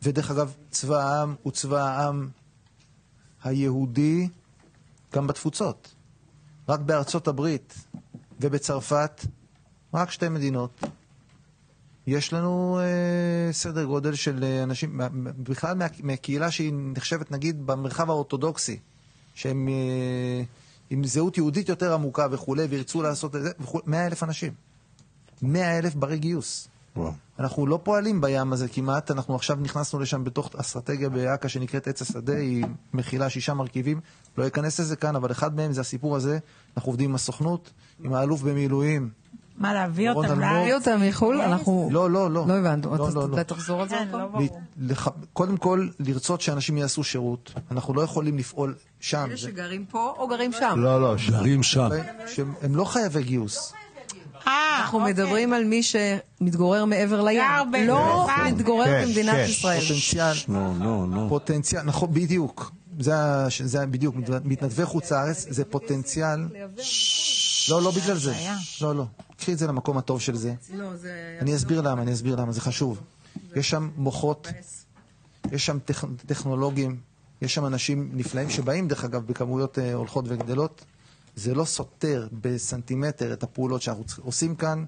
ודרך אגב, צבא העם הוא צבא העם היהודי גם בתפוצות. רק בארצות הברית ובצרפת, רק 2 מדינות. יש לנו סדר גודל של אנשים, בכלל מהקהילה שהיא נחשבת נגיד במרחב האורתודוקסי, שהם עם זהות יהודית יותר עמוקה וכו', וירצו לעשות את זה, 100,000 אנשים. 100,000 ברי גיוס. וואו. אנחנו לא פועלים בים הזה כמעט, אנחנו עכשיו נכנסנו לשם בתוך אסטרטגיה באקה שנקראת עץ השדה, היא מכילה 6 מרכיבים, לא אכנס לזה כאן, אבל אחד מהם זה הסיפור הזה, אנחנו עובדים עם הסוכנות, עם האלוף במילואים. מה, להביא אותם? להביא אותם מחול? אנחנו... לא. לא הבננו, אתה תחזור על זה עוד פעם? קודם כל, לרצות שאנשים יעשו שירות, אנחנו לא יכולים לפעול שם. אלה שגרים פה או גרים שם? לא, גרים שם. הם לא חייבי גיוס. אנחנו מדברים על מי שמתגורר מעבר לים, לא מתגורר במדינת ישראל. פוטנציאל, נכון, בדיוק. זה בדיוק, מתנדבי חוץ הארץ, זה פוטנציאל. לא בגלל זה. לא. קחי את זה למקום הטוב של זה. אני אסביר למה, זה חשוב. יש שם מוחות, יש שם טכנולוגים, יש שם אנשים נפלאים שבאים, דרך אגב, בכמויות הולכות וגדלות. זה לא סותר בסנטימטר את הפעולות שאנחנו עושים כאן.